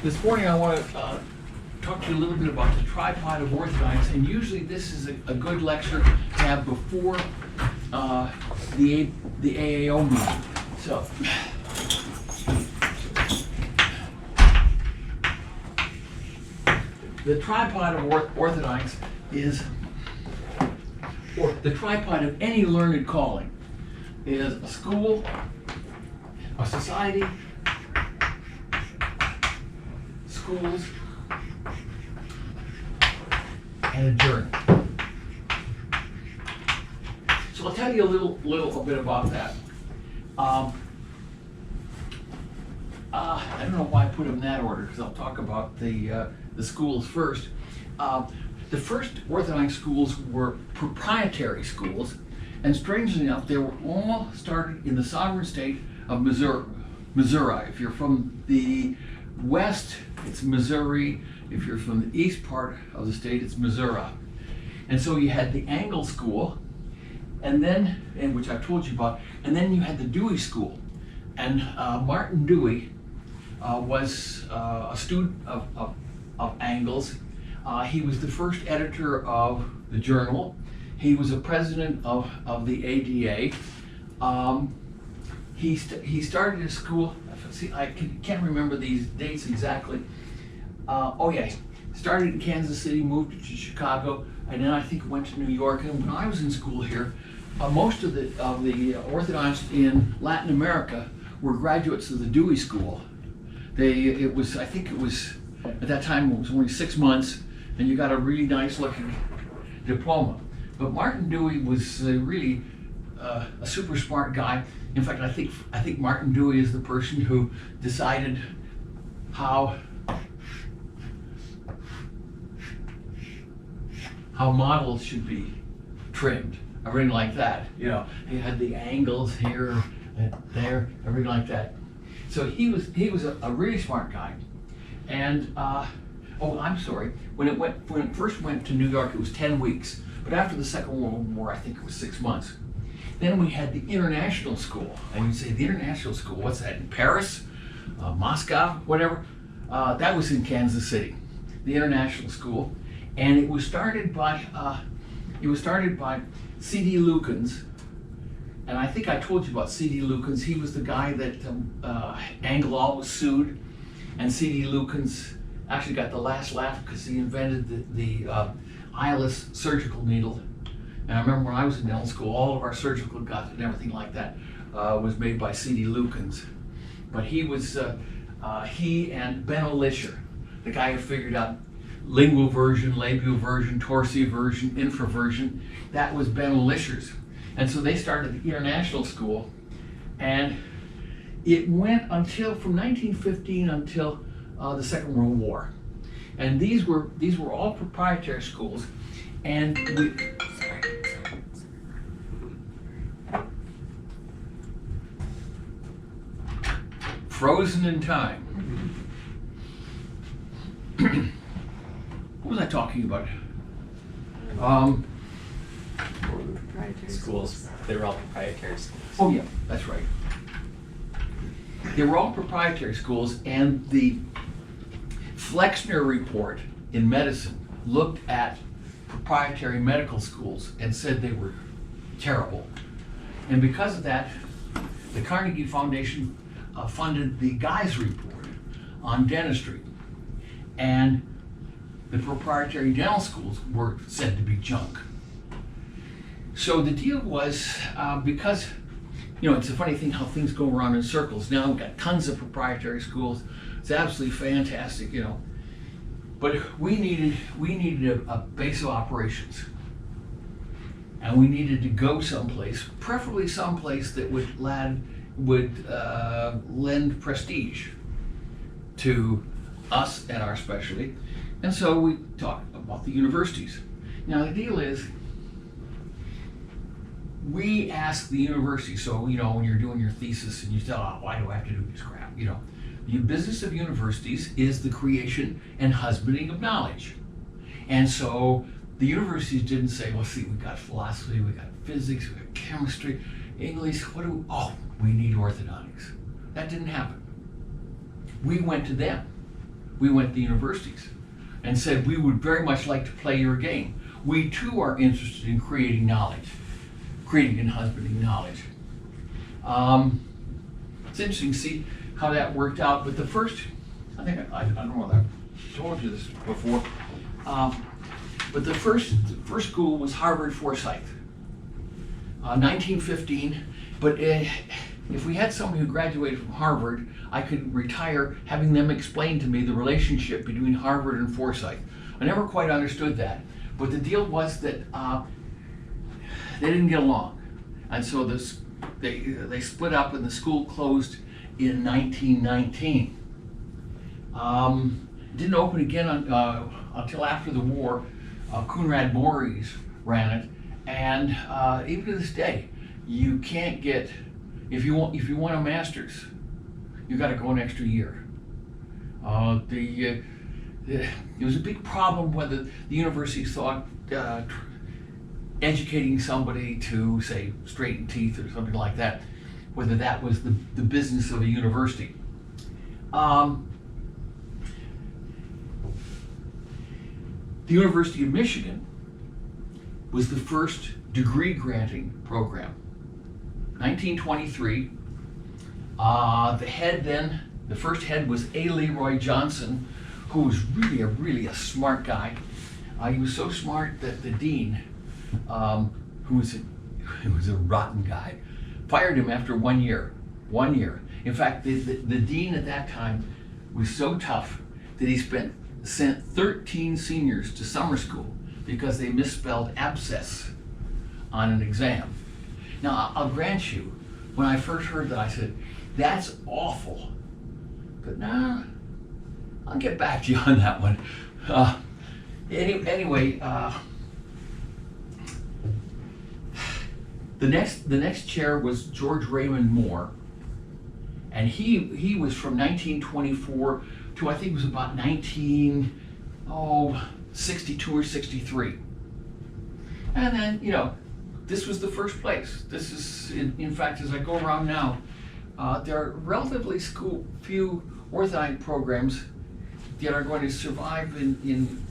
This morning I want to talk to you a little bit about the tripod of orthodontics, and usually this is a good lecture to have before the AAO meeting. So, the tripod of orthodontics is, or the tripod of any learned calling, is a school, a society, schools, and a journey. So I'll tell you a little bit about that. I don't know why I put them in that order, because I'll talk about the schools first. The first orthodontic schools were proprietary schools, and strangely enough, they were all started in the sovereign state of Missouri. If you're from the west, it's Missouri. If you're from the east part of the state, it's Missouri. And so you had the Angle School, and which I've told you about, and then you had the Dewey School. And Martin Dewey was a student of Angle's. He was the first editor of the journal. He was a president of the ADA. He started his school. See, I can't remember these dates exactly. Oh yeah, started in Kansas City, moved to Chicago, and then I think went to New York. And when I was in school here, most of the orthodontists in Latin America were graduates of the Dewey School. I think it was at that time it was only 6 months, and you got a really nice looking diploma. But Martin Dewey was really a super smart guy. In fact, I think Martin Dewey is the person who decided how models should be trimmed, everything like that. You know, he had the angles here and there, everything like that. So he was a really smart guy. And oh, I'm sorry. When it first went to New York, it was 10 weeks. But after the Second World War, I think it was 6 months. Then we had the International School. And you say, the International School, what's that, in Paris, Moscow, whatever? That was in Kansas City, the International School. And it was started by C.D. Lukens. And I think I told you about C.D. Lukens. He was the guy that Angle always sued. And C.D. Lukens actually got the last laugh because he invented the eyeless surgical needle. And I remember when I was in dental school, all of our surgical guts and everything like that was made by C.D. Lukens. But he and Benno Lischer, the guy who figured out lingual version, labial version, torsi version, infraversion, that was Benno Lischer's. And so they started the International School, and it went from 1915 until the Second World War. And these were all proprietary schools, and frozen in time. What was I talking about? Schools. They were all proprietary schools. Oh yeah, that's right. They were all proprietary schools, and the Flexner report in medicine looked at proprietary medical schools and said they were terrible. And because of that, the Carnegie Foundation funded the Guy's report on dentistry. And the proprietary dental schools were said to be junk. So the deal was, because, you know, it's a funny thing how things go around in circles. Now we've got tons of proprietary schools. It's absolutely fantastic, you know. But we needed a base of operations. And we needed to go someplace, preferably someplace that would lend prestige to us and our specialty. And so we talked about the universities. Now the deal is, we ask the university, so you know when you're doing your thesis and you say, oh, why do I have to do this crap? You know, the business of universities is the creation and husbanding of knowledge. And so the universities didn't say, well, see, we got philosophy, we got physics, we got chemistry, English, we need orthodontics. That didn't happen. We went to them. we went to universities and said, we would very much like to play your game. We too are interested in creating knowledge, creating and husbanding knowledge. It's interesting to see how that worked out, but the first, I don't know whether I've told you this before, but the first school was Harvard Forsyth, 1915, but if we had somebody who graduated from Harvard, I could retire having them explain to me the relationship between Harvard and Forsyth. I never quite understood that, but the deal was that they didn't get along, and so they split up and the school closed in 1919. Didn't open again until after the war. Conrad Maurice ran it, and even to this day, you can't get, if you want a master's, you got to go an extra year. It was a big problem whether the university thought educating somebody to, say, straighten teeth or something like that, whether that was the business of a university. The University of Michigan was the first degree granting program. 1923, the first head was A. Leroy Johnston, who was really a smart guy. He was so smart that the dean, who was a rotten guy, fired him after 1 year. 1 year. In fact, the dean at that time was so tough that he sent 13 seniors to summer school because they misspelled abscess on an exam. Now, I'll grant you, when I first heard that, I said, that's awful. But nah, I'll get back to you on that one. Anyway, the next chair was George Raymond Moore, and he was from 1924 to, I think it was about 1962 or 63. And then, this was the first place. This is, in fact, as I go around now, there are relatively few orthodontic programs that are going to survive in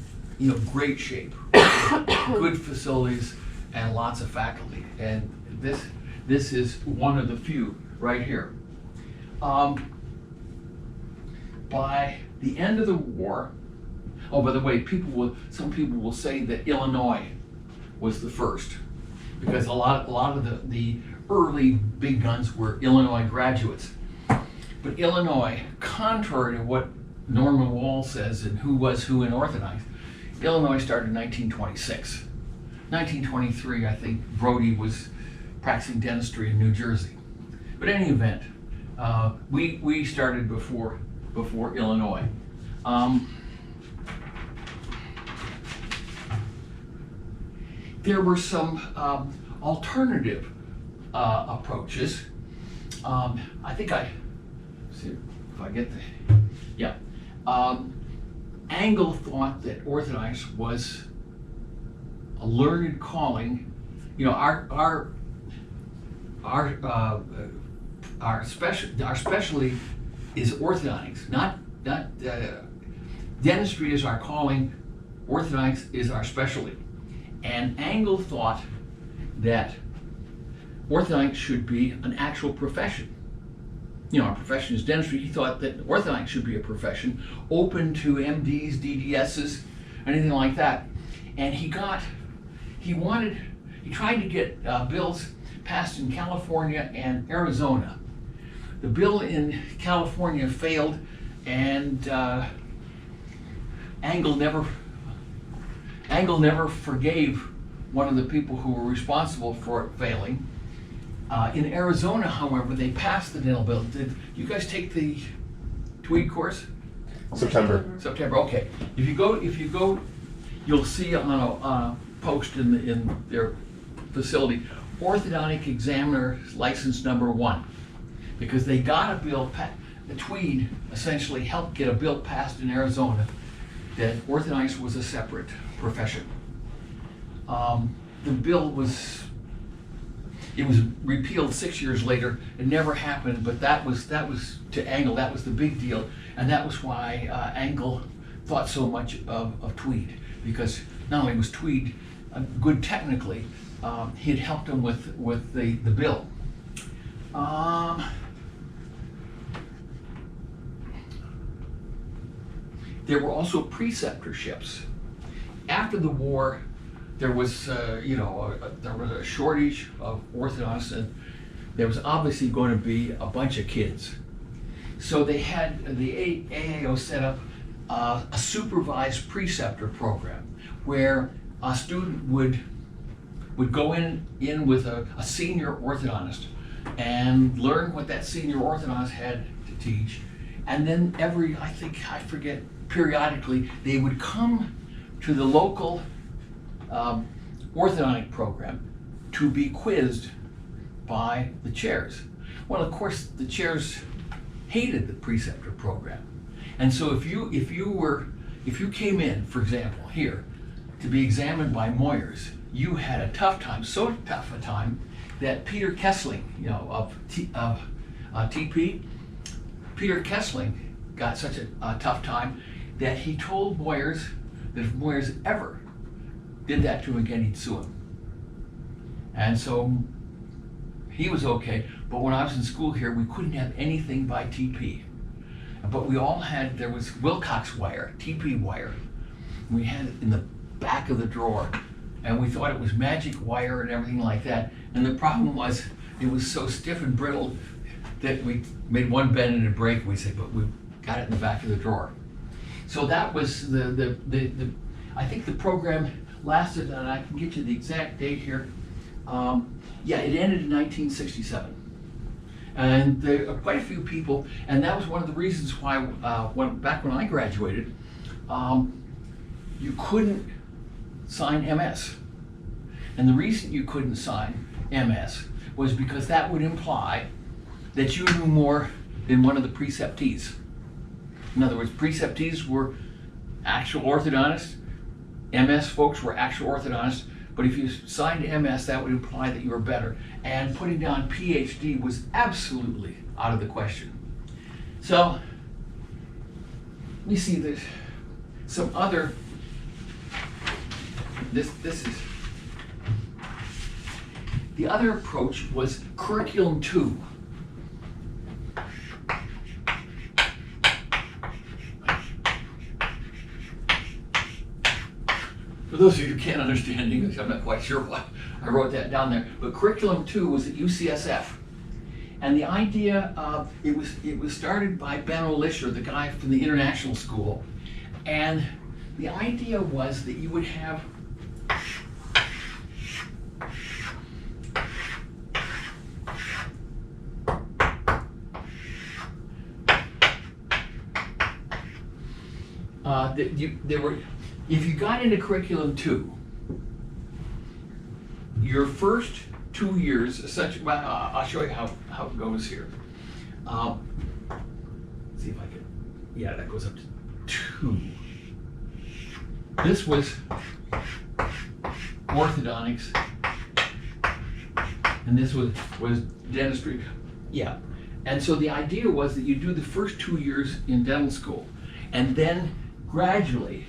great shape, good facilities, and lots of faculty. And this is one of the few right here. By the end of the war, by the way, some people will say that Illinois was the first, because a lot of the early big guns were Illinois graduates. But Illinois, contrary to what Norman Wall says and who was who in orthodontics, Illinois started in 1926. 1923, I think Brody was practicing dentistry in New Jersey. But in any event, we started before Illinois. There were some alternative approaches. I think see if I get the, yeah. Angle thought that orthodontics was a learned calling. Our specialty is orthodontics, not dentistry is our calling, orthodontics is our specialty. And Angle thought that orthodontics should be an actual profession. Our profession is dentistry. He thought that orthodontics should be a profession open to MDs, DDSs, anything like that. And he tried to get bills passed in California and Arizona. The bill in California failed, and Angle never forgave one of the people who were responsible for it failing. In Arizona, however, they passed the dental bill. Did you guys take the TWEED course? September. Okay. If you go, you'll see on a post in their facility, orthodontic examiner license number 1, because they got a bill. The TWEED essentially helped get a bill passed in Arizona that orthodontics was a separate profession. The bill was, It was repealed 6 years later. It never happened, but that was to Angle. That was the big deal, and that was why Angle thought so much of Tweed, because not only was Tweed good technically, he had helped him with the bill. There were also preceptor ships. After the war, there was there was a shortage of orthodontists, and there was obviously going to be a bunch of kids. So they had the AAO set up a supervised preceptor program where a student would go in with a senior orthodontist and learn what that senior orthodontist had to teach, and then periodically they would come to the local orthodontic program to be quizzed by the chairs. Well, of course, the chairs hated the preceptor program, and so if you came in, for example, here to be examined by Moyers, you had a tough time, so tough a time that Peter Kessling, of TP, Peter Kessling got such a tough time that he told Moyers that if Moyers ever did that to him again, he'd sue him. And so he was okay, but when I was in school here, we couldn't have anything by TP. But we all had, there was Wilcox wire, TP wire. We had it in the back of the drawer, and we thought it was magic wire and everything like that. And the problem was, it was so stiff and brittle that we made one bend and a break. We said, but we got it in the back of the drawer. So that was I think the program lasted, and I can get you the exact date here. It ended in 1967. And there are quite a few people, and that was one of the reasons why, back when I graduated, you couldn't sign MS. And the reason you couldn't sign MS was because that would imply that you knew more than one of the preceptees. In other words, preceptees were actual orthodontists, MS folks were actual orthodontists, but if you signed MS, that would imply that you were better. And putting down PhD was absolutely out of the question. So, we see there's some other, this is, the other approach was curriculum 2. For those of you who can't understand English, I'm not quite sure why I wrote that down there, but curriculum 2 was at UCSF. And the idea of, it was started by Ben O'Lisher, the guy from the international school. And the idea was that you would have if you got into curriculum 2, your first 2 years, I'll show you how it goes here. See if I can, yeah, that goes up to 2. This was orthodontics, and this was dentistry. Yeah, and so the idea was that you do the first 2 years in dental school, and then gradually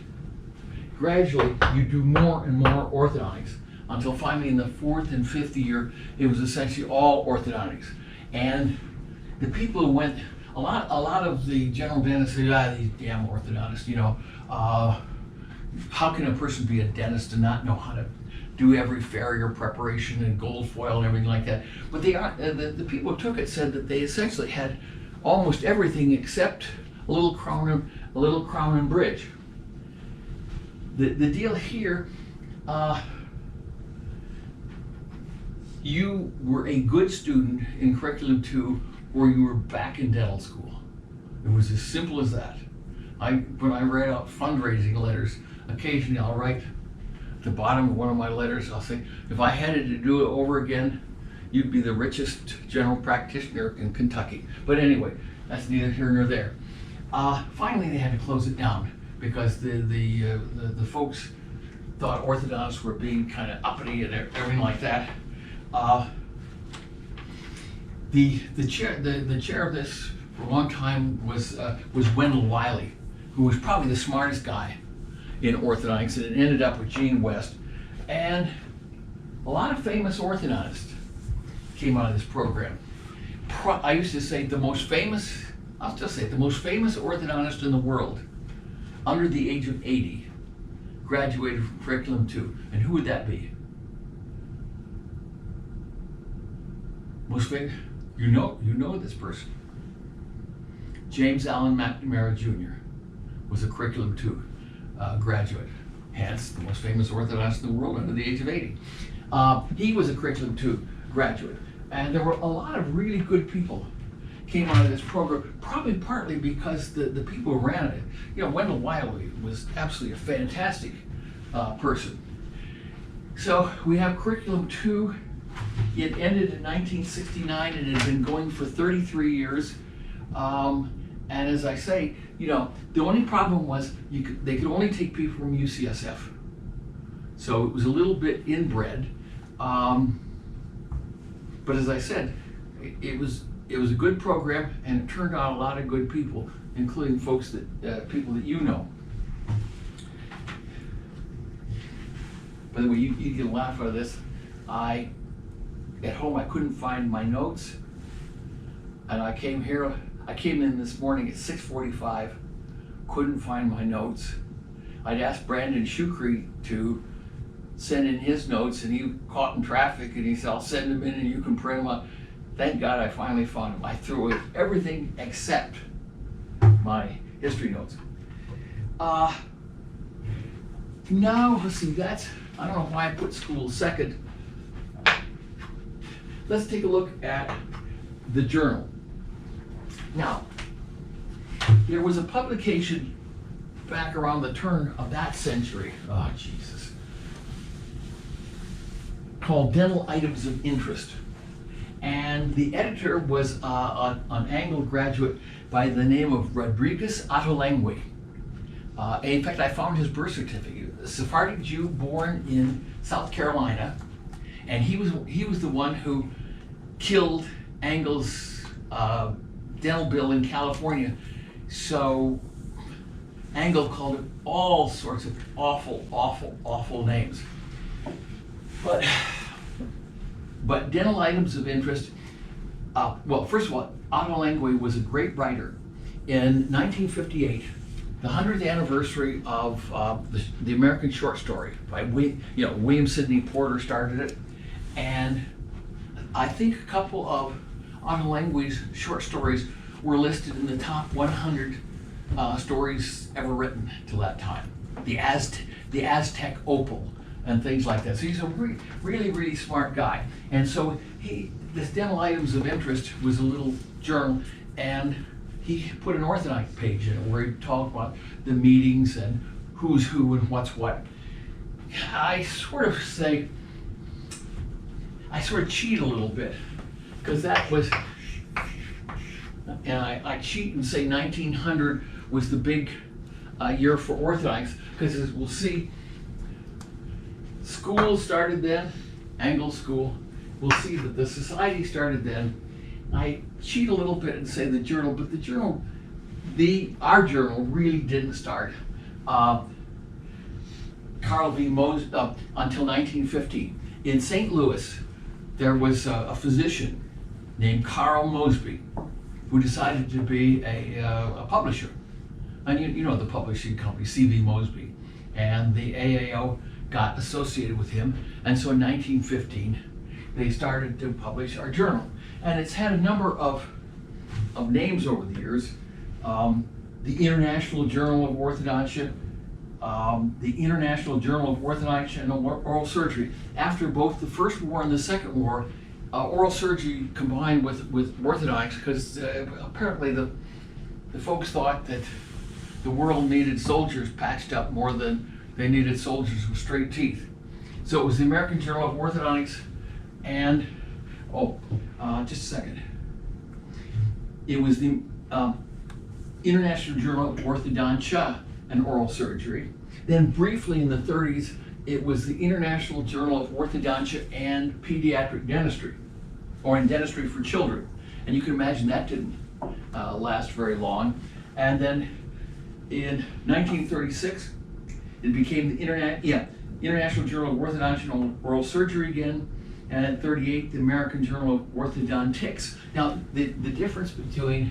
you do more and more orthodontics until finally in the 4th and 5th year, it was essentially all orthodontics. And the people who went, a lot of the general dentists say, these damn orthodontists, how can a person be a dentist and not know how to do every farrier preparation and gold foil and everything like that? But the people who took it said that they essentially had almost everything except a little crown and bridge. The deal here, you were a good student in curriculum 2 or you were back in dental school. It was as simple as that. When I write out fundraising letters, occasionally I'll write at the bottom of one of my letters, I'll say, if I had to do it over again, you'd be the richest general practitioner in Kentucky. But anyway, that's neither here nor there. Finally, they had to close it down because the folks thought orthodontists were being kind of uppity and everything like that. The chair of this for a long time was Wendell Lysle, who was probably the smartest guy in orthodontics, and it ended up with Gene West. And a lot of famous orthodontists came out of this program. I used to say the most famous orthodontist in the world under the age of 80 graduated from Curriculum 2. And who would that be? Most famous? You know this person. James Allen McNamara Jr. was a Curriculum 2 graduate, hence the most famous orthodontist in the world under the age of 80. He was a Curriculum 2 graduate, and there were a lot of really good people came out of this program, probably partly because the people who ran it. You know, Wendell Lysle was absolutely a fantastic person. So we have Curriculum 2. It ended in 1969 and it had been going for 33 years. And as I say, you know, the only problem was they could only take people from UCSF. So it was a little bit inbred. But as I said, it was a good program, and it turned out a lot of good people, including folks people that you know. By the way, you get a laugh out of this. At home I couldn't find my notes, and I came in this morning at 6:45, couldn't find my notes. I'd asked Brandon Shukri to send in his notes, and he caught in traffic, and he said, I'll send them in and you can print them out. Thank God I finally found them. I threw away everything except my history notes. Now, let's see, I don't know why I put school second. Let's take a look at the journal. Now, there was a publication back around the turn of that century, oh Jesus, called Dental Items of Interest. And the editor was an Angle graduate by the name of Rodriguez Ottolenghi. In fact, I found his birth certificate. A Sephardic Jew born in South Carolina, and he was the one who killed Angle's dental bill in California. So Angle called it all sorts of awful, awful, awful names. But Dental Items of Interest, well, first of all, Ottolenghi was a great writer. In 1958, the 100th anniversary of the American short story by William Sidney Porter started it, and I think a couple of Ottolenghi's short stories were listed in the top 100 stories ever written till that time. The Aztec Opal and things like that. So he's a really, really smart guy. And so this Dental Items of Interest was a little journal, and he put an orthodontic page in it where he talked about the meetings and who's who and what's what. I sort of cheat a little bit, because that was, and I cheat and say 1900 was the big year for orthodontics, because as we'll see, school started then, Angle School. We'll see that the society started then. I cheat a little bit and say the journal, but our journal really didn't start. Carl V. Mosby until 1950. In St. Louis, there was a physician named Carl Mosby who decided to be a publisher. And you know the publishing company, C.V. Mosby. And the AAO got associated with him. And so in 1915, they started to publish our journal. And it's had a number of names over the years. The International Journal of Orthodontia, the International Journal of Orthodontia and Oral Surgery. After both the First War and the Second War, oral surgery combined with orthodontics, because apparently the folks thought that the world needed soldiers patched up more than they needed soldiers with straight teeth. So it was the American Journal of Orthodontics and, just a second. It was the International Journal of Orthodontia and Oral Surgery. Then briefly in the 30s, it was the International Journal of Orthodontia and Pediatric Dentistry, or in Dentistry for Children. And you can imagine that didn't last very long. And then in 1936, it became the International Journal of Orthodontics and Oral Surgery again, and in 38, the American Journal of Orthodontics. Now, the difference between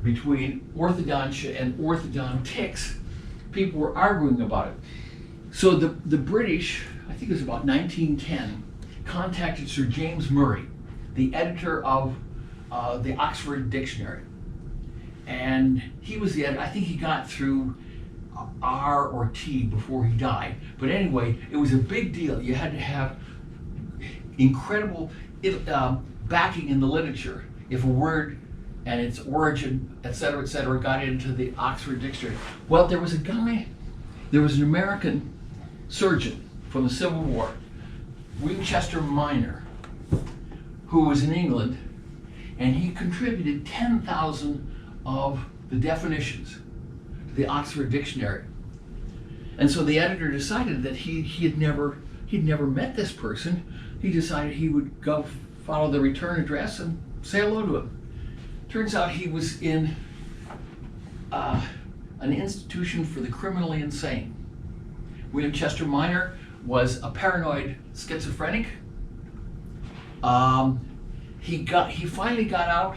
between orthodontia and orthodontics, people were arguing about it. So the British, I think it was about 1910, contacted Sir James Murray, the editor of the Oxford Dictionary. And he was the editor. I think he got through R or T before he died. But anyway, it was a big deal. You had to have incredible backing in the literature if a word and its origin, et cetera, got into the Oxford Dictionary. Well, there was an American surgeon from the Civil War, Winchester Minor, who was in England, and he contributed 10,000 of the definitions to the Oxford Dictionary. And so the editor decided that he'd never met this person. He decided he would go follow the return address and say hello to him. Turns out he was in an institution for the criminally insane. Winchester Minor was a paranoid schizophrenic. He finally got out,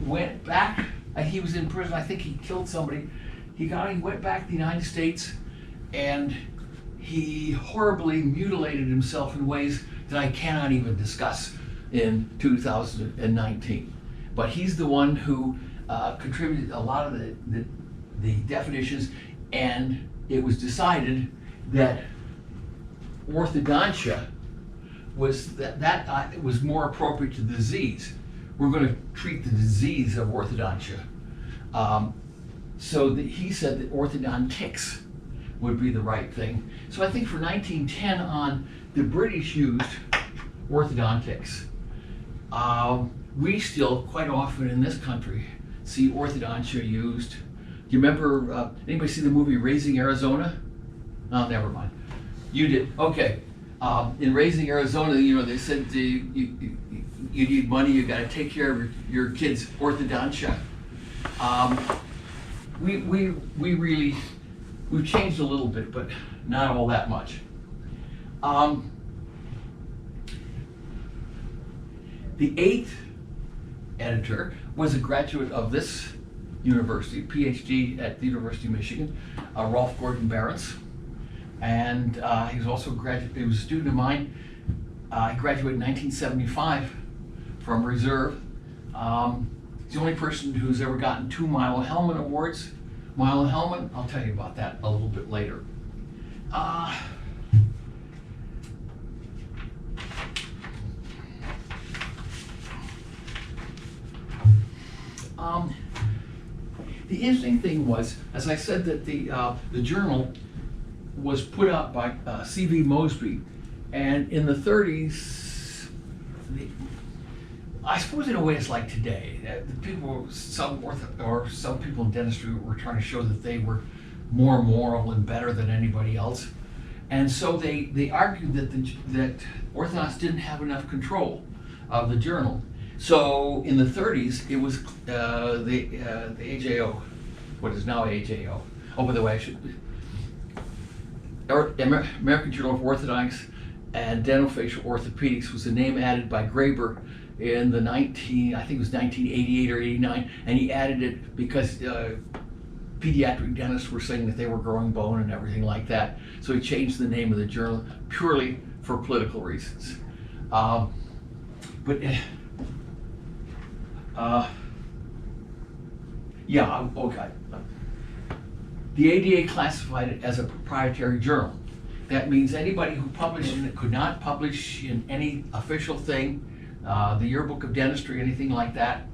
went back. He was in prison. I think he killed somebody. He went back to the United States, and he horribly mutilated himself in ways that I cannot even discuss in 2019. But he's the one who contributed a lot of the definitions, and it was decided that orthodontia was that was more appropriate to the disease. We're going to treat the disease of orthodontia. So he said that orthodontics would be the right thing. So I think for 1910 on, the British used orthodontics. We still, quite often in this country, see orthodontia used. Do you remember, anybody see the movie Raising Arizona? Oh, never mind. You did, okay. In Raising Arizona, they said you need money, you gotta take care of your kids' orthodontia. We've changed a little bit, but not all that much. The 8th editor was a graduate of this university, PhD at the University of Michigan, Rolf Gordon Barents. And he was also he was a student of mine. He graduated in 1975 from Reserve. He's the only person who's ever gotten 2 Milo Hellman Awards. Milo Hellman, I'll tell you about that a little bit later. The interesting thing was, as I said, that the journal was put out by C.V. Mosby, and in the 30s, I suppose in a way it's like today. Some people in dentistry were trying to show that they were more moral and better than anybody else, and so they argued that orthodontics didn't have enough control of the journal. So in the 30s, it was the AJO, what is now AJO. Oh, by the way, American Journal of Orthodontics and Dental-Facial Orthopedics was the name added by Graeber in the I think it was 1988 or 89, and he added it because pediatric dentists were saying that they were growing bone and everything like that. So he changed the name of the journal purely for political reasons. Yeah, okay. The ADA classified it as a proprietary journal. That means anybody who published in it could not publish in any official thing, the Yearbook of Dentistry, anything like that.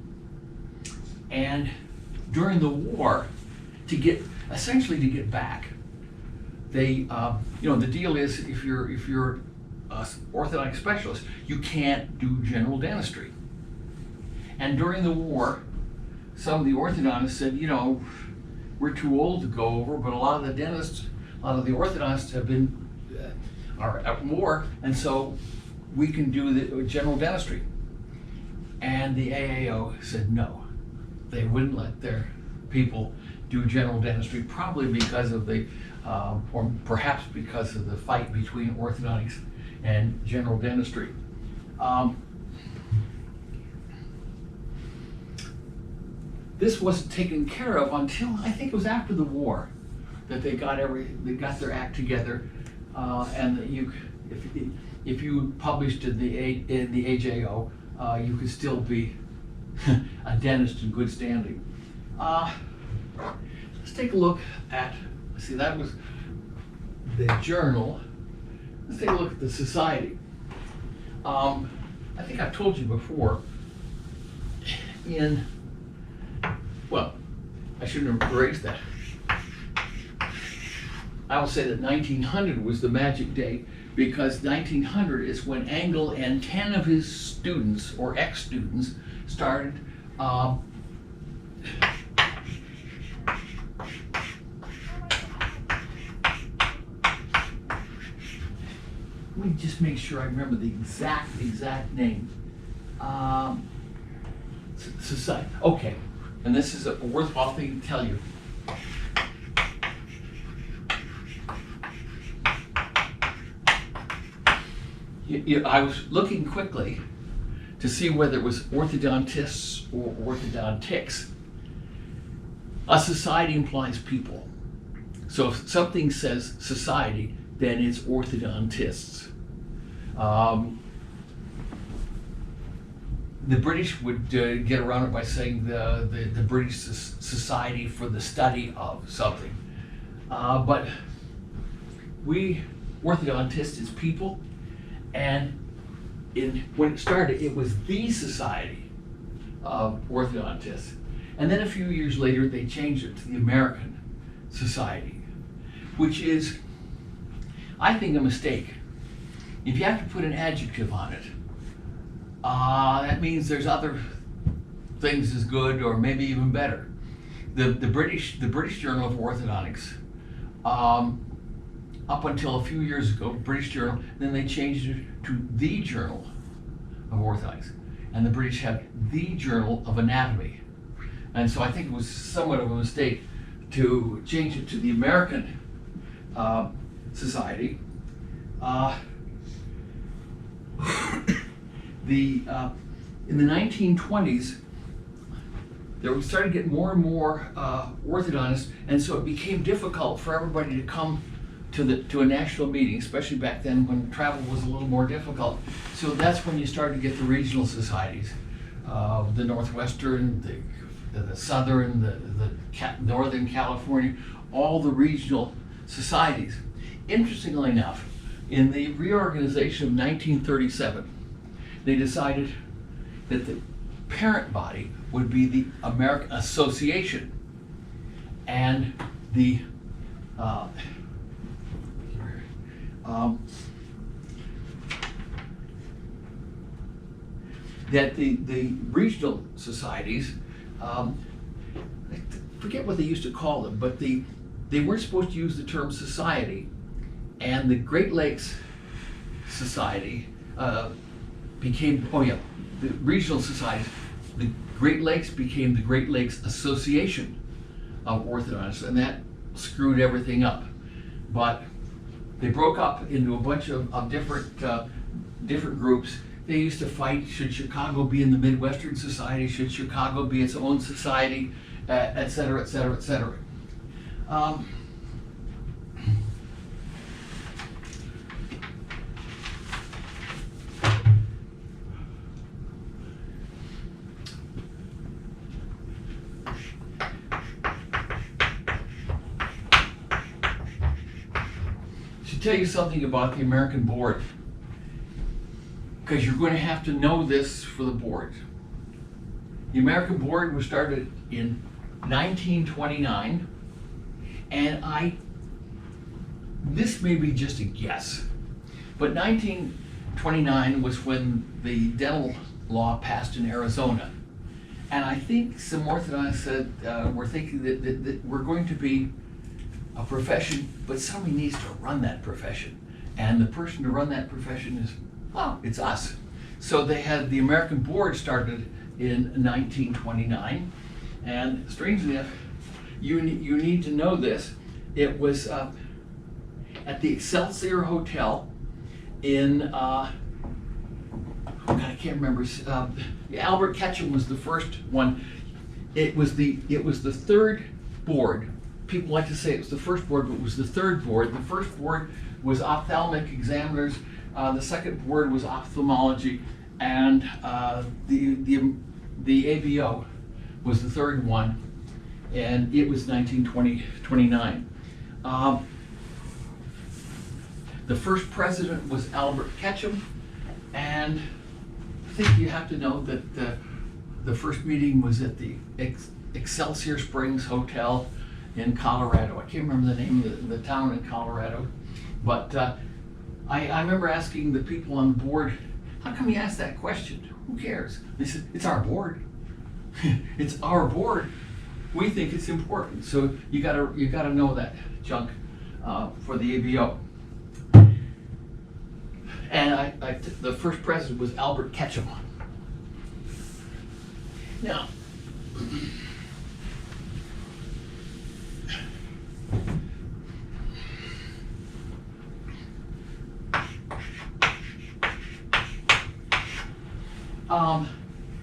And during the war, essentially to get back, they, the deal is if you're an orthodontic specialist, you can't do general dentistry. And during the war, some of the orthodontists said, we're too old to go over, but a lot of the dentists, a lot of the orthodontists have been, are at war, and so we can do the general dentistry. And the AAO said no. They wouldn't let their people do general dentistry, probably because of the, or perhaps because of the fight between orthodontics and general dentistry. This wasn't taken care of until I think it was after the war that they got their act together, and that if you published in the AJO, you could still be a dentist in good standing. Let's take a look at, see, that was the journal. Let's take a look at the society. I think I've told you before, well, I shouldn't have erased that. I will say that 1900 was the magic date, because 1900 is when Engel and 10 of his students, or ex-students, started let me just make sure I remember the exact name. Society. Okay, and this is a worthwhile thing to tell you. I was looking quickly to see whether it was orthodontists or orthodontics. A society implies people. So if something says society, then it's orthodontists. The British would get around it by saying the British Society for the Study of something. But we, orthodontists, is people. And when it started, it was the Society of Orthodontists. And then a few years later, they changed it to the American Society, which is, I think, a mistake. If you have to put an adjective on it, that means there's other things as good or maybe even better. The British Journal of Orthodontics, up until a few years ago, British Journal, then they changed it to the Journal of Orthodontics. And the British have the Journal of Anatomy. And so I think it was somewhat of a mistake to change it to the American Society. In the 1920s, we started getting more and more orthodontists, and so it became difficult for everybody to come to a national meeting, especially back then when travel was a little more difficult. So that's when you started to get the regional societies, the Northwestern, the Southern, the Northern California, all the regional societies. Interestingly enough, in the reorganization of 1937, they decided that the parent body would be the American Association, and that the regional societies, I forget what they used to call them, but they weren't supposed to use the term society, and the Great Lakes Society became, the regional societies, the Great Lakes became the Great Lakes Association of Orthodontists, and that screwed everything up. But they broke up into a bunch of different groups. They used to fight, should Chicago be in the Midwestern Society, should Chicago be its own society, et cetera, et cetera, et cetera. Tell you something about the American board, because you're going to have to know this for the board. The American board was started in 1929, and this may be just a guess, but 1929 was when the dental law passed in Arizona, And I think some orthodontists said, we're thinking that we're going to be a profession, but somebody needs to run that profession. And the person to run that profession is, well, it's us. So they had the American Board started in 1929. And strangely enough, you need to know this. It was at the Excelsior Hotel in, oh God, I can't remember. Albert Ketchum was the first one. It was the third board. People like to say it was the first board, but it was the third board. The first board was ophthalmic examiners. The second board was ophthalmology, and the ABO was the third one, and it was 1929. The first president was Albert Ketchum, and I think you have to know that the first meeting was at the Excelsior Springs Hotel in Colorado. I can't remember the name of the town in Colorado, but I remember asking the people on the board, how come you asked that question? Who cares? They said, it's our board. It's our board. We think it's important. So you gotta know that junk for the ABO. And the first president was Albert Ketchum. Now,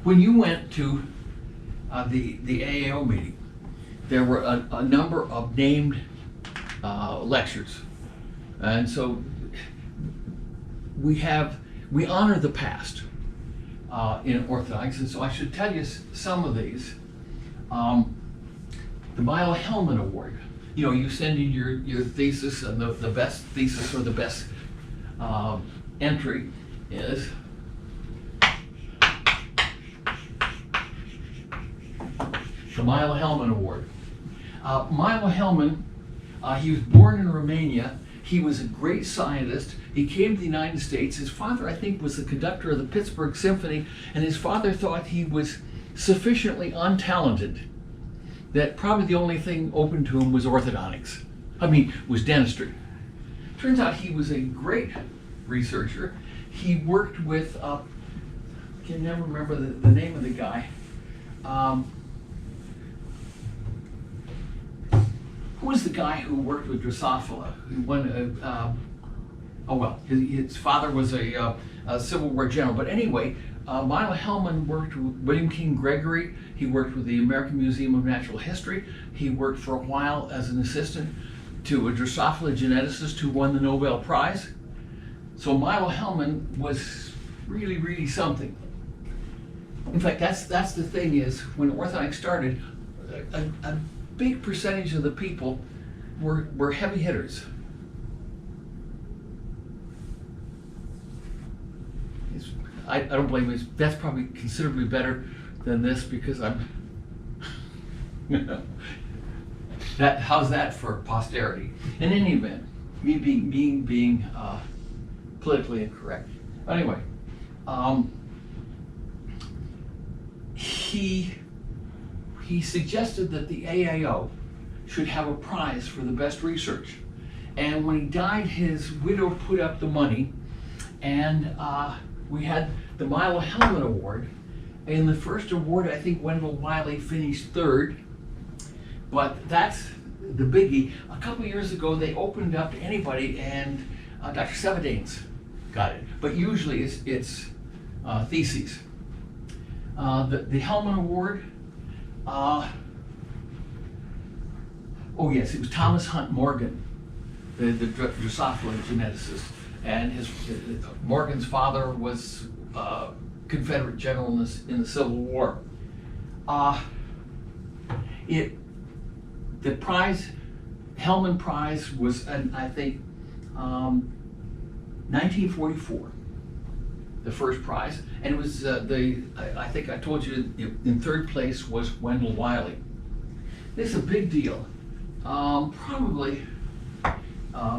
when you went to the AAO meeting, there were a number of named lectures, and so we honor the past in orthodontics, and so I should tell you some of these. The Milo Hellman Award. You know, you send in your thesis, and the best thesis or the best entry is the Milo Hellman Award. Milo Hellman, he was born in Romania. He was a great scientist. He came to the United States. His father, I think, was the conductor of the Pittsburgh Symphony, and his father thought he was sufficiently untalented that probably the only thing open to him was orthodontics. Was dentistry. Turns out he was a great researcher. He worked with, I can never remember the name of the guy. Who was the guy who worked with Drosophila? His father was a Civil War general. But anyway, Milo Hellman worked with William King Gregory. He worked with the American Museum of Natural History. He worked for a while as an assistant to a Drosophila geneticist who won the Nobel Prize. So Milo Hellman was really, really something. In fact, that's the thing is, when orthodontics started, a big percentage of the people were heavy hitters. I don't blame you. That's probably considerably better than this because I'm. How's that for posterity? In any event, me being politically incorrect. Anyway, he suggested that the AAO should have a prize for the best research. And when he died, his widow put up the money, and we had the Milo Hellman Award. In the first award, I think Wendell Wiley finished third, but that's the biggie. A couple years ago, they opened up to anybody, and Dr. Sevedanes got it. But usually it's theses. The Hellman Award, oh yes, it was Thomas Hunt Morgan, the Drosophila geneticist, and Morgan's father was Confederate general in the Civil War. The prize, Hellman Prize, was I think 1944. The first prize, and it was I think I told you in third place was Wendell Wiley. This is a big deal. Probably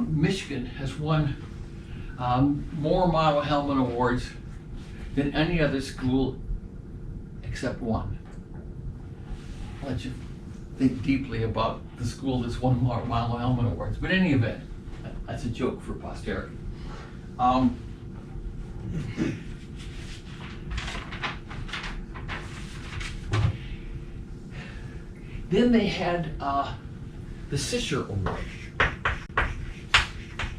Michigan has won more Milo Hellman Awards than any other school except one. let you think deeply about the school that's won Milo Hellman Awards. But in any event, that's a joke for posterity. Then they had the Sisher Award.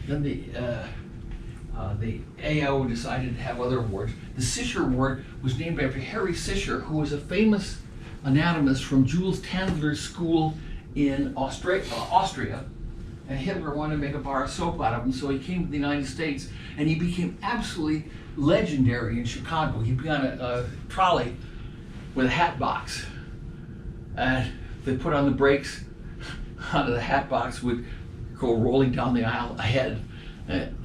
Then the AO decided to have other awards. The Sisher Award was named after Harry Sisher, who was a famous anatomist from Jules Tandler's school in Austria. And Hitler wanted to make a bar of soap out of him, so he came to the United States, and he became absolutely legendary in Chicago. He'd be on a trolley with a hat box, and they put on the brakes onto the hat box, would go rolling down the aisle ahead,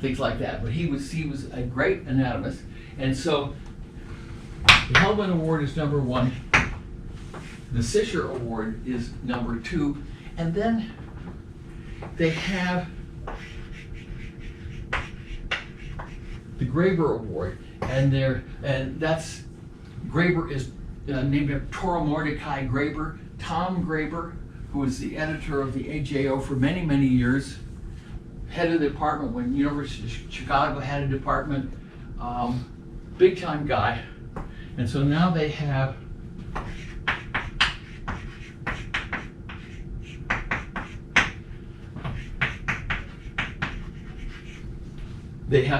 things like that. But he was a great anatomist, and so the Hellman Award is number 1. The Sisher Award is number 2, and then they have the Graeber Award, and that's Graeber is named after Torah Mordecai Graeber. Tom Graeber, who was the editor of the AJO for many, many years, head of the department when University of Chicago had a department, big time guy. And so now they have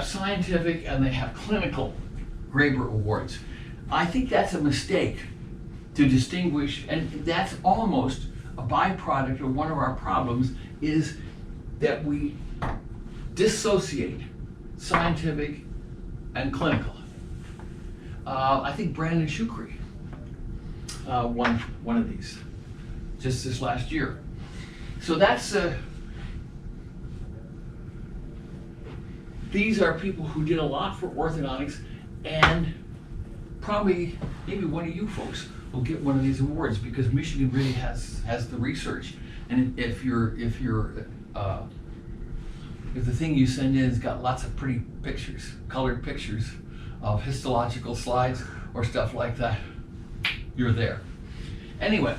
scientific and they have clinical Graeber Awards. I think that's a mistake to distinguish, and that's almost a byproduct of one of our problems, is that we dissociate scientific and clinical. I think Brandon Shukri won one of these just this last year. So that's these are people who did a lot for orthodontics, and probably maybe one of you folks will get one of these awards because Michigan really has the research. And if the thing you send in has got lots of pretty pictures, colored pictures of histological slides or stuff like that, you're there. Anyway,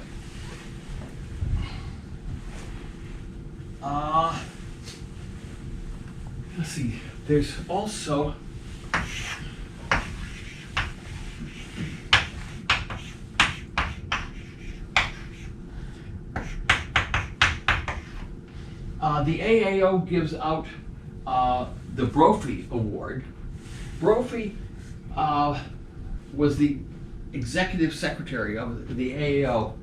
let's see. There's also the AAO gives out the Brophy Award. Brophy was the executive secretary of the AAO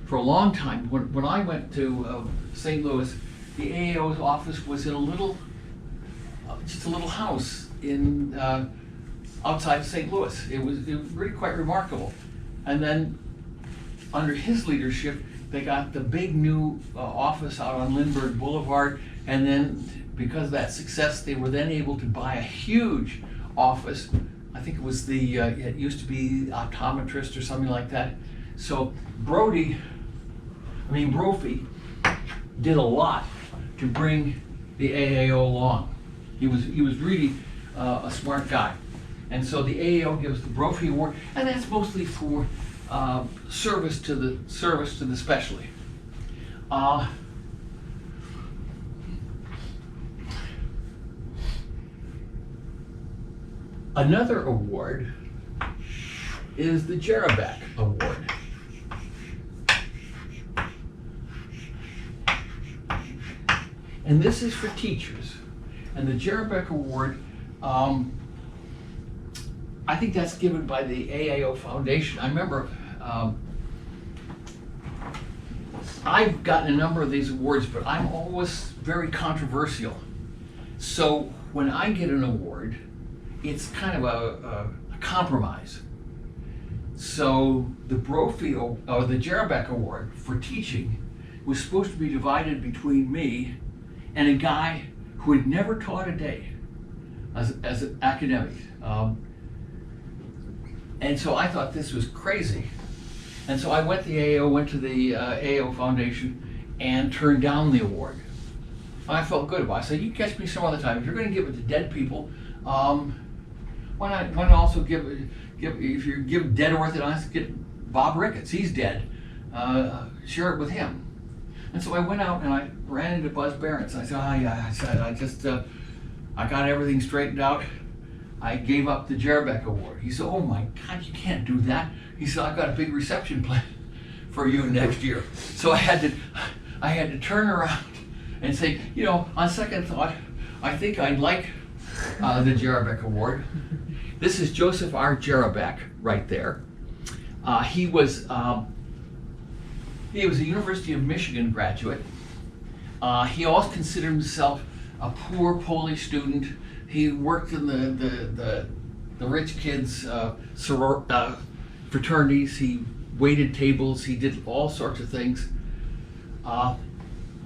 for a long time. When I went to St. Louis, the AAO's office was in just a little house in outside St. Louis. It was really quite remarkable. And then under his leadership, they got the big new office out on Lindbergh Boulevard, and then because of that success, they were then able to buy a huge office. I think it was it used to be optometrist or something like that. So Brophy did a lot to bring the AAO along. He was really a smart guy. And so the AAO gives the Brophy Award, and that's mostly for service to the specialty. Another award is the Jerebeck Award. And this is for teachers. And the Jerebeck Award, I think that's given by the AAO Foundation. I remember I've gotten a number of these awards, but I'm always very controversial. So when I get an award, it's kind of a compromise. So the Brophy or the Jerebeck Award for teaching was supposed to be divided between me and a guy who had never taught a day as an academic. And so I thought this was crazy. And so I went to the AAO Foundation and turned down the award. I felt good about it. I said, you catch me some other time. If you're going to give it to dead people, why not also give if you give dead orthodontics, get Bob Ricketts, he's dead. share it with him. And so I went out and I ran into Buzz Barron's. I said, oh yeah, I got everything straightened out. I gave up the Jerebeck Award. He said, oh my God, you can't do that. He said, I've got a big reception plan for you next year. So I had to turn around and say, on second thought, I think I'd like the Jerebeck Award. This is Joseph R. Jerebeck right there. He was a University of Michigan graduate. He always considered himself a poor Polish student. He worked in the rich kids' fraternities. He waited tables. He did all sorts of things.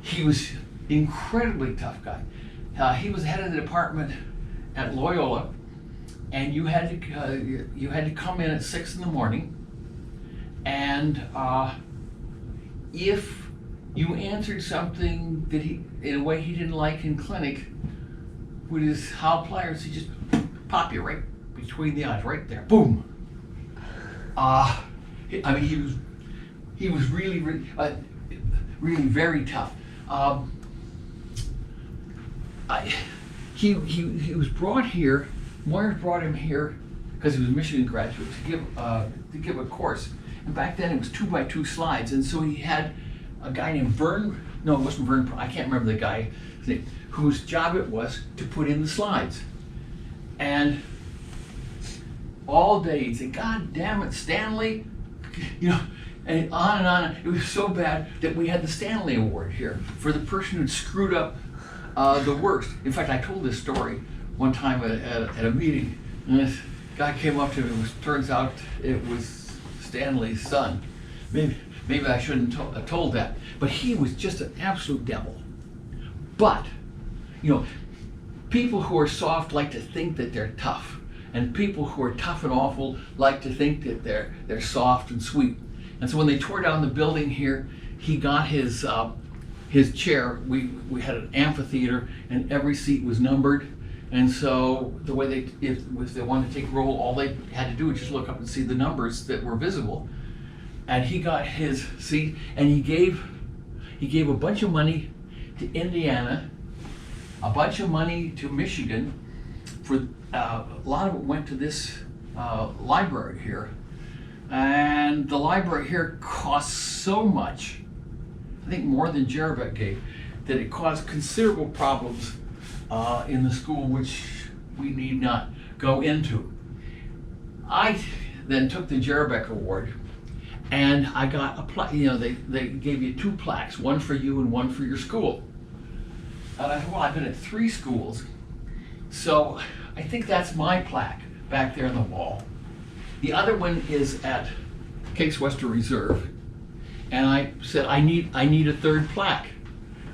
He was incredibly tough guy. He was head of the department at Loyola, and you had to come in at 6 in the morning, and if you answered something that in a way he didn't like in clinic, with his Hal pliers, he just pop you right between the eyes, right there, boom. He was really very tough. He was brought here. Moyer brought him here because he was a Michigan graduate to give a course. And back then it was 2x2 slides, and so he had a guy named Vern. No, it wasn't Vern. I can't remember the guy's name, whose job it was to put in the slides. And all day he'd say, "God damn it, Stanley," and on and on. It was so bad that we had the Stanley Award here for the person who'd screwed up the worst. In fact, I told this story one time at a meeting, and this guy came up to me. Turns out it was Stanley's son. Maybe I shouldn't have told that, but he was just an absolute devil. But people who are soft like to think that they're tough, and people who are tough and awful like to think that they're soft and sweet. And so when they tore down the building here, he got his chair. We had an amphitheater, and every seat was numbered. And so the way if they wanted to take roll, all they had to do was just look up and see the numbers that were visible. And he got his seat, and he gave a bunch of money to Indiana, a bunch of money to Michigan. For a lot of it went to this library here, and the library here cost so much, I think more than Jerebeck gave, that it caused considerable problems in the school, which we need not go into. I then took the Jerebeck Award, and I got a plaque. They gave you 2 plaques, one for you and one for your school. And I thought, well, I've been at 3 schools, so I think that's my plaque back there on the wall. The other one is at Case Western Reserve, and I said, I need a 3rd plaque,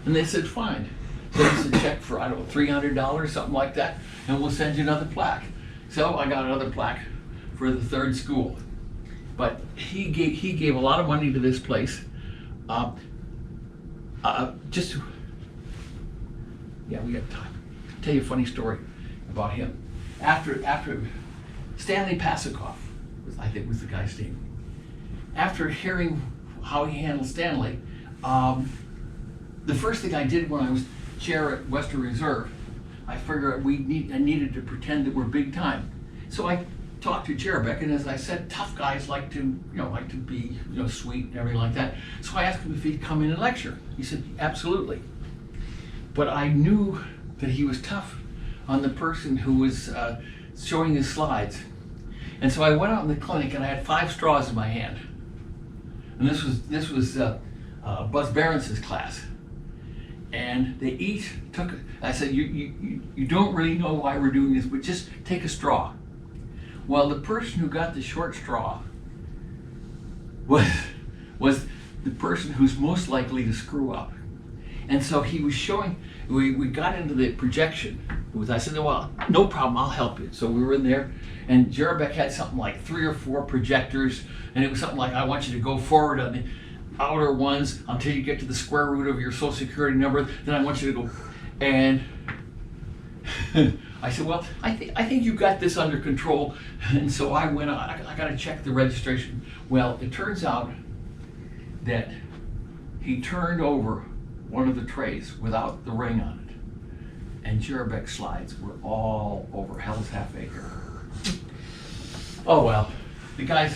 and they said, fine. Send us a check for, $300, something like that, and we'll send you another plaque. So I got another plaque for the 3rd school. But he gave a lot of money to this place. We got time. I'll tell you a funny story about him. After Stanley Pasikoff, I think was the guy's name. After hearing how he handled Stanley, the first thing I did when I was chair at Western Reserve, I figured I needed to pretend that we're big time. So I talked to Jerebeck, and as I said, tough guys like to be sweet and everything like that. So I asked him if he'd come in and lecture. He said, absolutely. But I knew that he was tough on the person who was showing his slides. And so I went out in the clinic, and I had 5 straws in my hand. And this was Buzz Barron's class. And they each took, I said, you don't really know why we're doing this, but just take a straw. Well, the person who got the short straw was the person who's most likely to screw up. And so he was showing, we got into the projection. I said, well, no problem, I'll help you. So we were in there, and Jerebeck had something like 3 or 4 projectors, and it was something like, I want you to go forward on the outer ones until you get to the square root of your social security number, then I want you to go. And I said, well, I think you got this under control. And so I went on, I got to check the registration. Well, it turns out that he turned over one of the trays without the ring on it, and Jerbeck slides were all over Hell's Half Acre. Oh well, the guy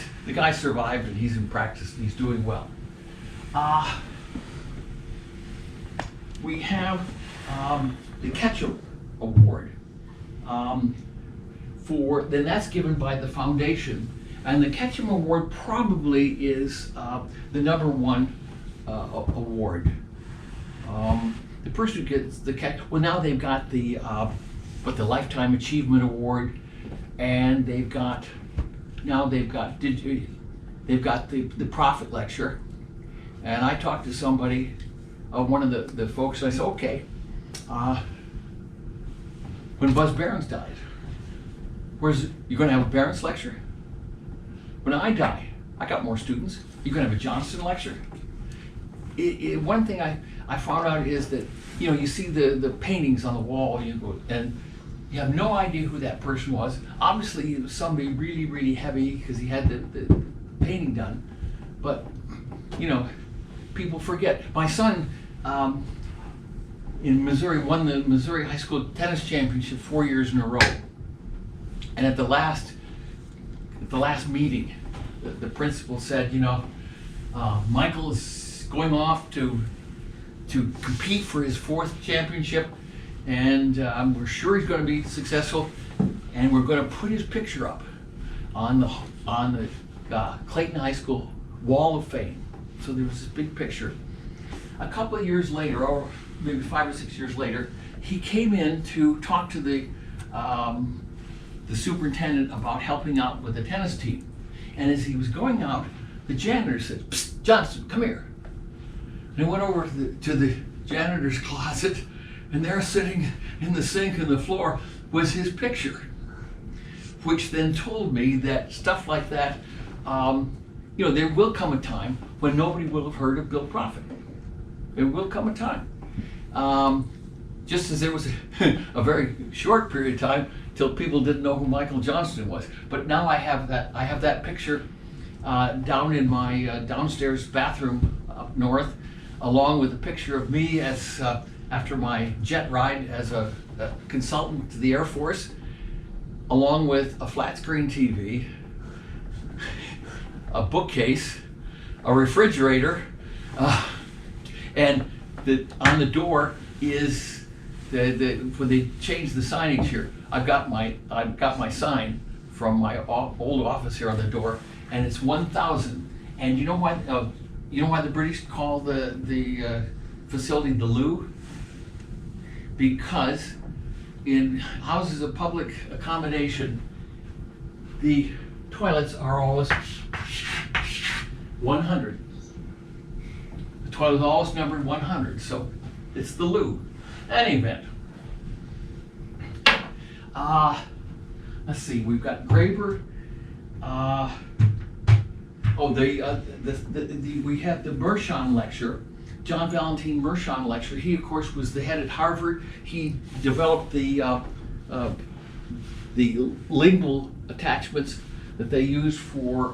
survived, and he's in practice, and he's doing well. We have the Ketchum Award. Then that's given by the foundation, and the Ketchum Award probably is the #1 award. The person who gets the well, now they've got the Lifetime Achievement Award, and they've got the Prophet Lecture. And I talked to somebody, one of the folks, and I said, okay, when Buzz Barron's died, you going to have a Barron's lecture? When I die, I got more students. You're going to have a Johnston lecture? One thing I found out is that, you see the paintings on the wall, and you have no idea who that person was. Obviously, it was somebody really, really heavy because he had the painting done. But, people forget. My son in Missouri won the Missouri High School Tennis Championship 4 years in a row. And at the last meeting, the principal said, Michael is going off to compete for his 4th championship, and we're sure he's going to be successful, and we're going to put his picture up on the Clayton High School Wall of Fame. So there was this big picture. A couple of years later, or maybe 5 or 6 years later, he came in to talk to the superintendent about helping out with the tennis team. And as he was going out, the janitor said, "Psst, Johnston, come here." And he went over to the janitor's closet, and there sitting in the sink in the floor was his picture, which then told me that stuff like that, there will come a time when nobody will have heard of Bill Prophet. There will come a time. Just as there was a very short period of time till people didn't know who Michael Johnston was. But now I have that picture down in my downstairs bathroom up north, along with a picture of me as after my jet ride as a consultant to the Air Force, along with a flat screen TV, a bookcase, a refrigerator, and on the door is when they changed the signage here. I've got my sign from my old office here on the door, and it's 1000. And you know why the British call the facility the loo? Because in houses of public accommodation, the toilets are always 100. The toilet is always numbered 100, so it's the loo. Any event. Let's see, we've got Graber. We have the Mershon lecture, John Valentine Mershon lecture. He, of course, was the head at Harvard. He developed the lingual attachments that they use for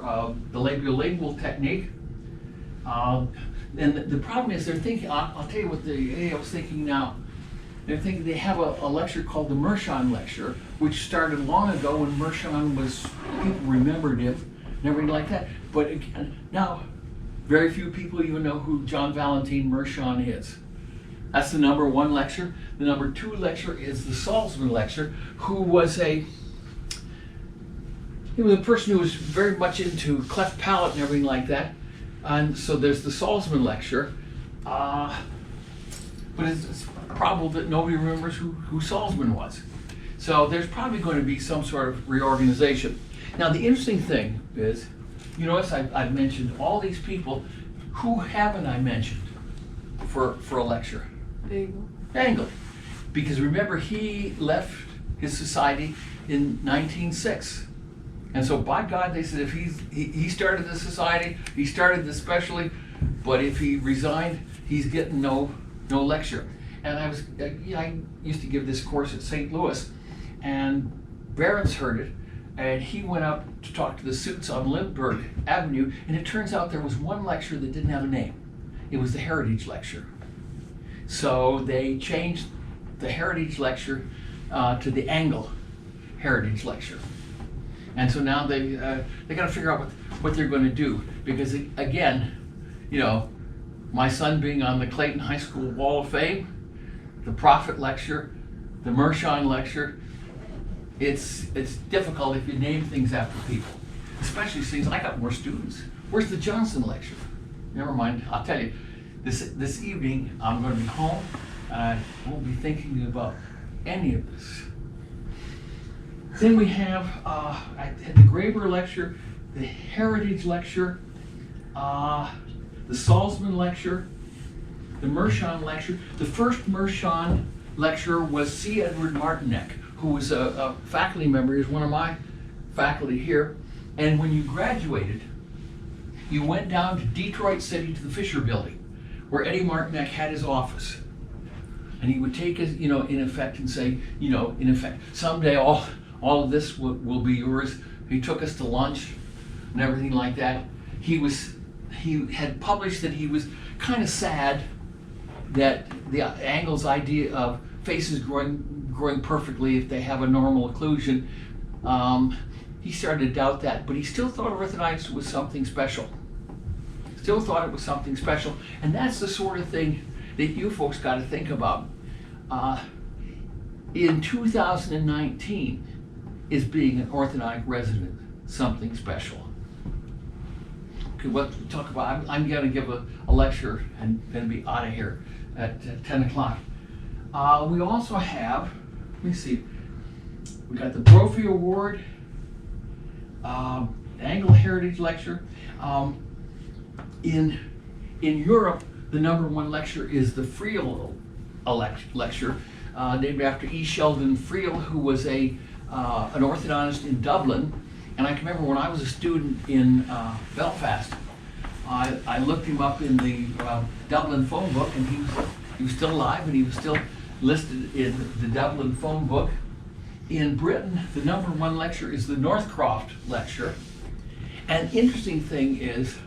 the labiolingual technique. And the problem is they're thinking, I'll tell you what the AA was thinking now. They're thinking they have a lecture called the Mershon lecture, which started long ago when Mershon was, people remembered him and everything like that. But again, now, very few people even know who John Valentine Mershon is. That's the #1 lecture. The #2 lecture is the Salzman lecture, who was he was a person who was very much into cleft palate and everything like that. And so there's the Salzman lecture. But it's probable that nobody remembers who Salzman was. So there's probably going to be some sort of reorganization. Now the interesting thing is, you notice I've mentioned all these people. Who haven't I mentioned for a lecture? Angle. Because remember, he left his society in 1906. And so by God, they said if he started the society, he started the specialty, but if he resigned, he's getting no lecture. And I used to give this course at St. Louis, and Barron's heard it, and he went up to talk to the students on Lindbergh Avenue, and it turns out there was one lecture that didn't have a name. It was the Heritage Lecture. So they changed the Heritage Lecture to the Angle Heritage Lecture. And so now they got to figure out what they're going to do, because again, you know, my son being on the Clayton High School Wall of Fame, the Prophet Lecture, the Mershon Lecture, it's difficult if you name things after people, especially since I got more students. Where's the Johnston Lecture? Never mind, I'll tell you. This evening I'm going to be home and I won't be thinking about any of this. Then we have I had the Graber Lecture, the Heritage Lecture, the Salzman Lecture, the Mershon Lecture. The first Mershon lecturer was C. Edward Martinek, who was a faculty member. He was one of my faculty here. And when you graduated, you went down to Detroit City to the Fisher Building, where Eddie Martinek had his office. And he would take his, you know, in effect and say, you know, in effect, someday all of this will be yours. He took us to lunch and everything like that. He had published that he was kind of sad that the Angle's idea of faces growing perfectly if they have a normal occlusion, he started to doubt that, but he still thought orthodontics was something special. Still thought it was something special, and that's the sort of thing that you folks got to think about. In 2019, is being an orthodontic resident something special? Okay, what to talk about? I'm going to give a lecture and then be out of here at 10 o'clock. We also have, let me see, we got the Brophy Award, the Angle Heritage Lecture. In Europe, the #1 lecture is the Friel lecture, named after E. Sheldon Friel, who was an orthodontist in Dublin. And I can remember when I was a student in Belfast, I looked him up in the Dublin phone book, and he was still alive, and he was still listed in the Dublin phone book. In Britain, the #1 lecture is the Northcroft lecture. And interesting thing is,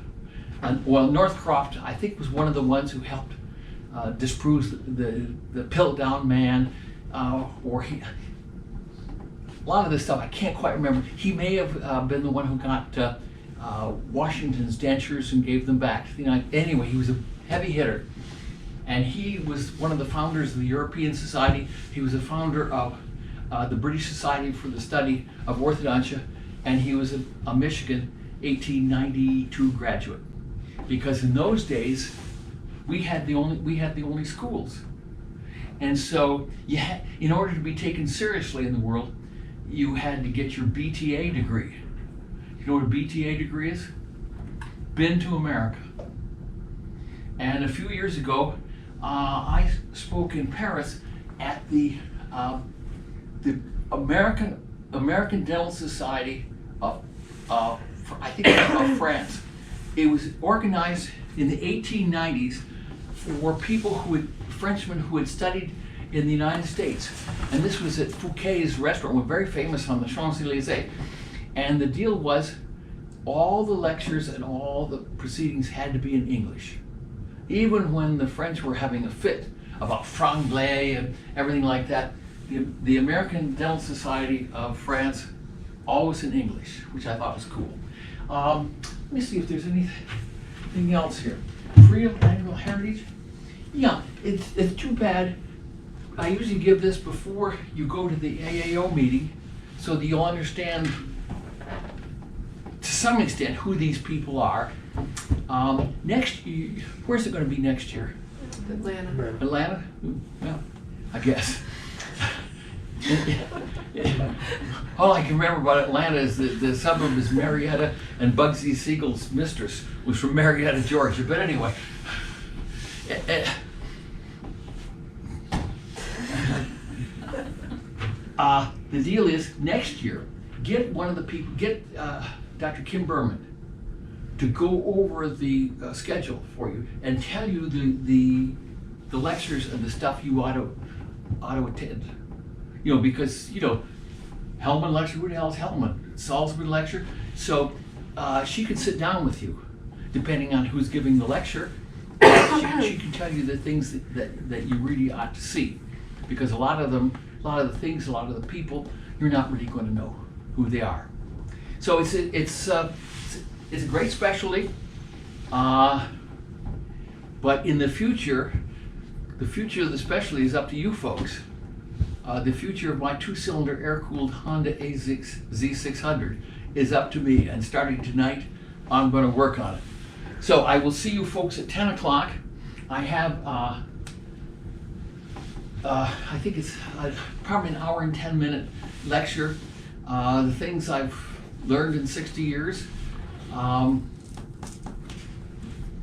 Northcroft, I think, was one of the ones who helped disprove the Piltdown man, or he. A lot of this stuff I can't quite remember. He may have been the one who got Washington's dentures and gave them back. You know, anyway, he was a heavy hitter, and he was one of the founders of the European Society. He was a founder of the British Society for the Study of Orthodontia, and he was a Michigan 1892 graduate. Because in those days, we had the only schools, and so in order to be taken seriously in the world, you had to get your BTA degree. You know what a BTA degree is? Been to America. And a few years ago, I spoke in Paris at the American Dental Society of France. It was organized in the 1890s for people Frenchmen who had studied in the United States. And this was at Fouquet's restaurant, was very famous on the Champs-Élysées. And the deal was all the lectures and all the proceedings had to be in English. Even when the French were having a fit about franglais and everything like that, the American Dental Society of France, always in English, which I thought was cool. Let me see if there's anything else here. Friel Annual Heritage. Yeah, it's too bad. I usually give this before you go to the AAO meeting, so that you'll understand to some extent who these people are. Next year, where's it going to be next year? Atlanta. Atlanta? Well, I guess. All I can remember about Atlanta is the suburb is Marietta, and Bugsy Siegel's mistress was from Marietta, Georgia. But anyway, the deal is next year, get one of the people, get Dr. Kim Berman to go over the schedule for you and tell you the lectures and the stuff you ought to attend. You know, because, you know, Hellman lecture, who the hell is Hellman? Salisbury lecture. So she can sit down with you, depending on who's giving the lecture. She can tell you the things that you really ought to see, because a lot of the people, you're not really going to know who they are. So it's a great specialty, but in the future of the specialty is up to you folks. The future of my 2-cylinder air-cooled Honda Z600 is up to me, and starting tonight, I'm going to work on it. So I will see you folks at 10 o'clock. I have, I think it's probably an hour and 10-minute lecture. The things I've learned in 60 years. And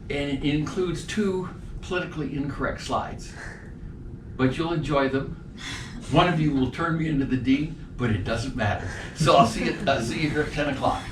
it includes 2 politically incorrect slides. But you'll enjoy them. One of you will turn me into the dean, but it doesn't matter. So I'll see you here at 10 o'clock.